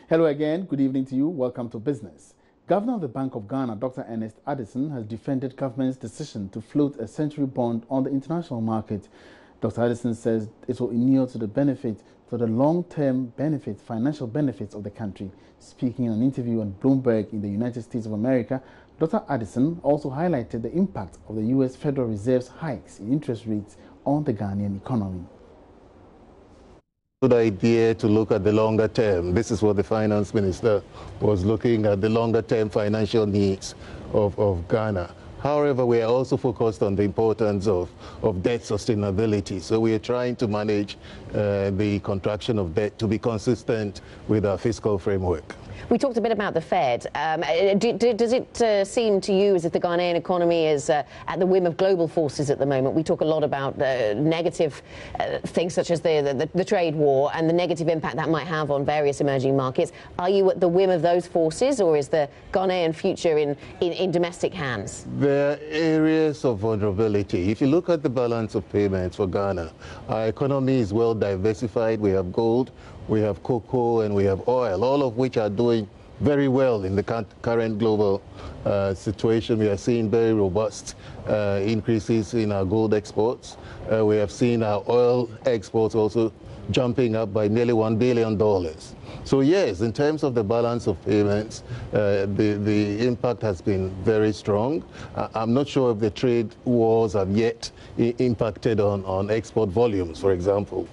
Hello again, good evening to you. Welcome to Business. Governor of the Bank of Ghana, Dr. Ernest Addison, has defended government's decision to float a century bond on the international market. Dr. Addison says it will inure to the long-term benefits, financial benefits of the country. Speaking in an interview on Bloomberg in the United States of America, Dr. Addison also highlighted the impact of the U.S. Federal Reserve's hikes in interest rates on the Ghanaian economy. Good idea to look at the longer term. This is what the finance minister was looking at, the longer term financial needs of Ghana. However, we are also focused on the importance of debt sustainability. So we are trying to manage the contraction of debt to be consistent with our fiscal framework. We talked a bit about the Fed. Does it seem to you as if the Ghanaian economy is at the whim of global forces at the moment? We talk a lot about negative things such as the trade war and the negative impact that might have on various emerging markets. Are you at the whim of those forces, or is the Ghanaian future in domestic hands? There are areas of vulnerability. If you look at the balance of payments for Ghana, our economy is well diversified. We have gold, we have cocoa, and we have oil, all of which are doing very well in the current global situation. We are seeing very robust increases in our gold exports. We have seen our oil exports also jumping up by nearly $1 billion. So yes, in terms of the balance of payments, the impact has been very strong. I'm not sure if the trade wars have yet impacted on export volumes, for example.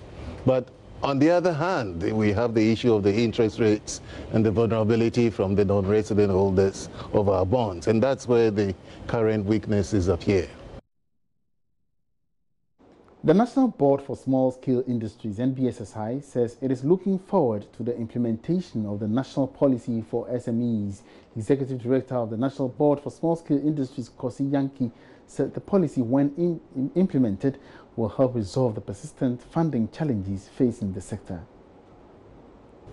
But on the other hand, we have the issue of the interest rates and the vulnerability from the non-resident holders of our bonds. And that's where the current weaknesses appear. The National Board for Small-Scale Industries, NBSSI, says it is looking forward to the implementation of the National Policy for SMEs. Executive Director of the National Board for Small-Scale Industries, Kosi Yankee, said the policy, when implemented, will help resolve the persistent funding challenges facing the sector.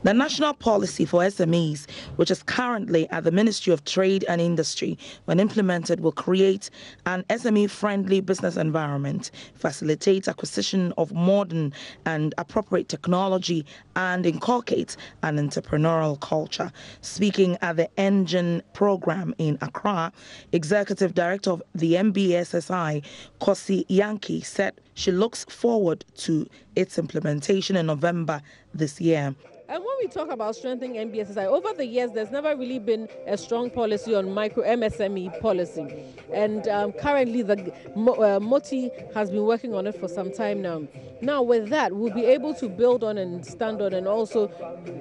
The National Policy for SMEs, which is currently at the Ministry of Trade and Industry, when implemented, will create an SME-friendly business environment, facilitate acquisition of modern and appropriate technology, and inculcate an entrepreneurial culture. Speaking at the Engine program in Accra, Executive Director of the NBSSI, Kosi Yankee, said she looks forward to its implementation in November this year. And when we talk about strengthening NBSSI, over the years, there's never really been a strong policy on micro MSME policy. And currently, the MOTI has been working on it for some time now. Now, with that, we'll be able to build on and stand on and also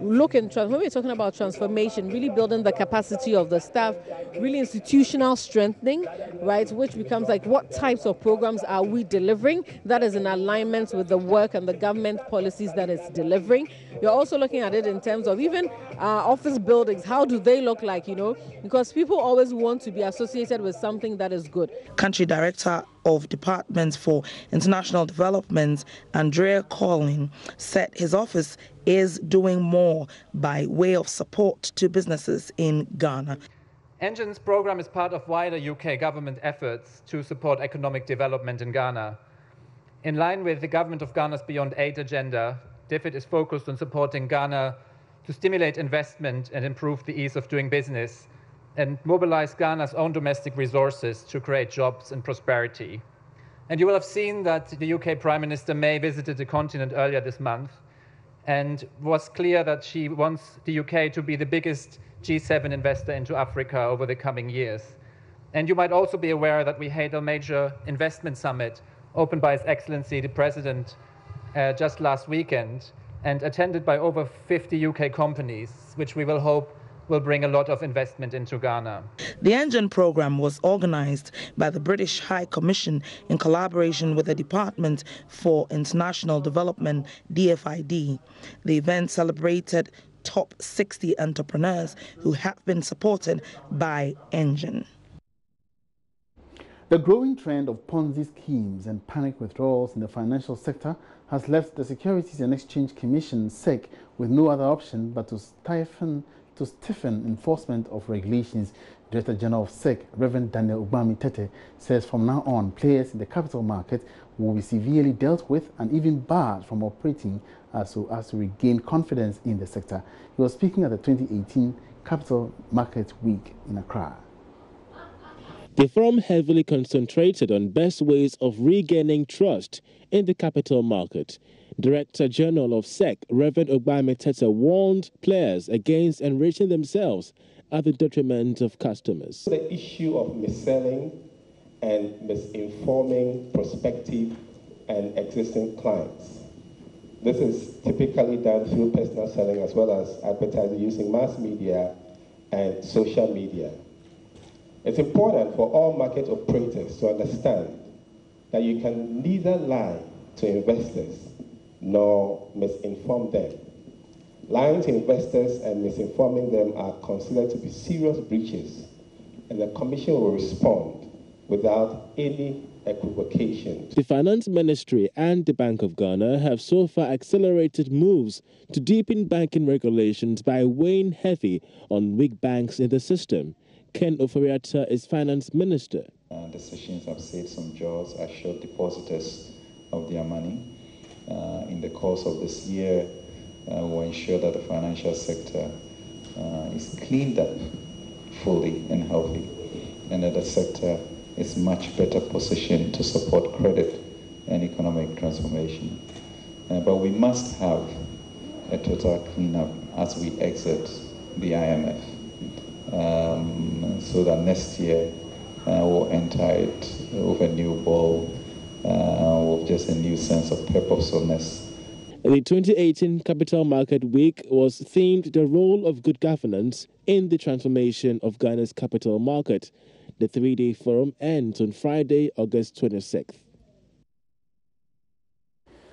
look and when we're talking about transformation, really building the capacity of the staff, really institutional strengthening, right, which becomes like what types of programs are we delivering that is in alignment with the work and the government policies that it's delivering. You're also looking at it in terms of even office buildings. How do they look like, because people always want to be associated with something that is good. Country Director of Department for International Development, Andrea Collin, said his office is doing more by way of support to businesses in Ghana. Engine's program is part of wider UK government efforts to support economic development in Ghana. In line with the Government of Ghana's Beyond Aid agenda, DFID is focused on supporting Ghana to stimulate investment and improve the ease of doing business and mobilize Ghana's own domestic resources to create jobs and prosperity. And you will have seen that the UK Prime Minister May visited the continent earlier this month and was clear that she wants the UK to be the biggest G7 investor into Africa over the coming years. And you might also be aware that we had a major investment summit opened by His Excellency the President just last weekend and attended by over 50 UK companies, which we will hope will bring a lot of investment into Ghana. The Engine program was organized by the British High Commission in collaboration with the Department for International Development, DFID. The event celebrated top 60 entrepreneurs who have been supported by Engine. The growing trend of Ponzi schemes and panic withdrawals in the financial sector has left the Securities and Exchange Commission, SEC, with no other option but to stiffen enforcement of regulations. Director General of SEC, Reverend Daniel Ubami Tete, says from now on, players in the capital market will be severely dealt with and even barred from operating so as to regain confidence in the sector. He was speaking at the 2018 Capital Market Week in Accra. The forum heavily concentrated on best ways of regaining trust in the capital market. Director General of SEC, Reverend Ogbame Tete, warned players against enriching themselves at the detriment of customers. The issue of mis-selling and misinforming prospective and existing clients. This is typically done through personal selling as well as advertising using mass media and social media. It's important for all market operators to understand that you can neither lie to investors nor misinform them. Lying to investors and misinforming them are considered to be serious breaches, and the Commission will respond without any equivocation. The Finance Ministry and the Bank of Ghana have so far accelerated moves to deepen banking regulations by weighing heavy on weak banks in the system. Ken Oforiatta is Finance Minister. Decisions have saved some jaws, assured depositors of their money. In the course of this year, will ensure that the financial sector is cleaned up fully and healthy, and that the sector is much better positioned to support credit and economic transformation. But we must have a total cleanup as we exit the IMF, so that next year we'll enter it with a new ball, with just a new sense of purposefulness. The 2018 Capital Market Week was themed the role of good governance in the transformation of Ghana's capital market. The 3-day forum ends on Friday, August 26th.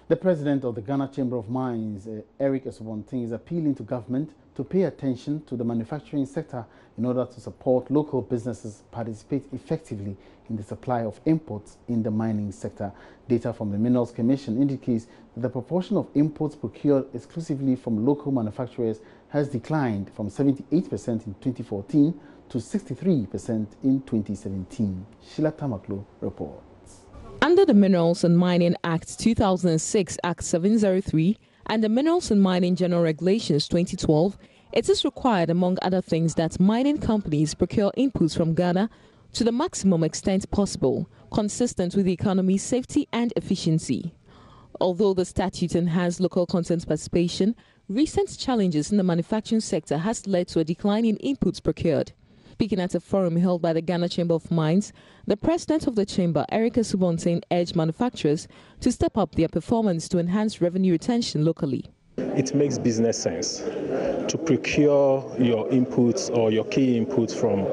The president of the Ghana Chamber of Mines, Eric Esubontin, is appealing to government to pay attention to the manufacturing sector in order to support local businesses participate effectively in the supply of imports in the mining sector. Data from the Minerals Commission indicates that the proportion of imports procured exclusively from local manufacturers has declined from 78% in 2014 to 63% in 2017. Sheila Tamaklo reports. Under the Minerals and Mining Act 2006, Act 703, and the Minerals and Mining General Regulations 2012, it is required, among other things, that mining companies procure inputs from Ghana to the maximum extent possible, consistent with the economy's safety and efficiency. Although the statute enhanced local content participation, recent challenges in the manufacturing sector has led to a decline in inputs procured. Speaking at a forum held by the Ghana Chamber of Mines, the president of the chamber, Eric Esubontin, urged manufacturers to step up their performance to enhance revenue retention locally. It makes business sense to procure your inputs or your key inputs from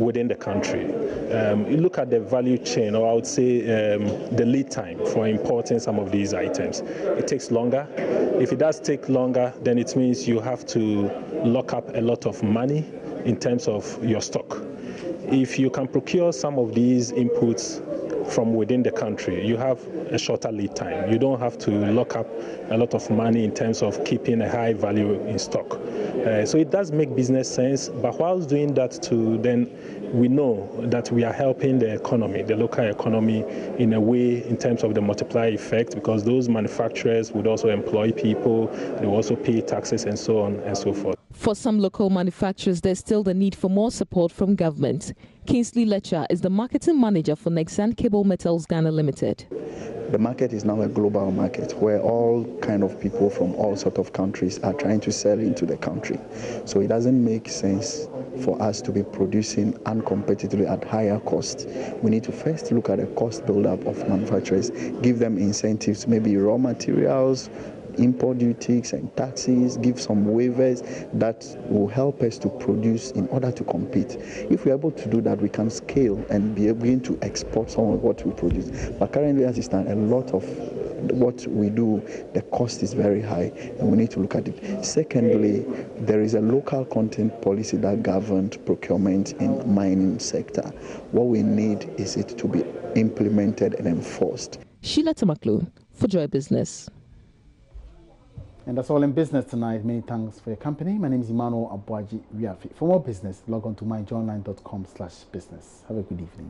within the country. You look at the value chain, or I would say the lead time for importing some of these items. It takes longer. If it does take longer, then it means you have to lock up a lot of money in terms of your stock. If you can procure some of these inputs from within the country, you have a shorter lead time. You don't have to lock up a lot of money in terms of keeping a high value in stock. So it does make business sense, but whilst doing that too, then we know that we are helping the economy, the local economy, in a way in terms of the multiplier effect, because those manufacturers would also employ people, they will also pay taxes and so on and so forth. For some local manufacturers, there's still the need for more support from government. Kingsley Letcher is the marketing manager for Nexan Cable Metals Ghana Limited. The market is now a global market where all kind of people from all sorts of countries are trying to sell into the country. So it doesn't make sense for us to be producing uncompetitively at higher cost. We need to first look at the cost buildup of manufacturers, give them incentives, maybe raw materials, import duties and taxes, give some waivers that will help us to produce in order to compete. If we're able to do that, we can scale and be able to export some of what we produce. But currently, as it stands, a lot of what we do, the cost is very high, and we need to look at it. Secondly, there is a local content policy that governs procurement in mining sector. What we need is it to be implemented and enforced. Sheila Tamaklo for Joy Business. And that's all in business tonight. Many thanks for your company. My name is Emmanuel Abuaji Riafi. For more business, log on to myjournline.com/business. Have a good evening.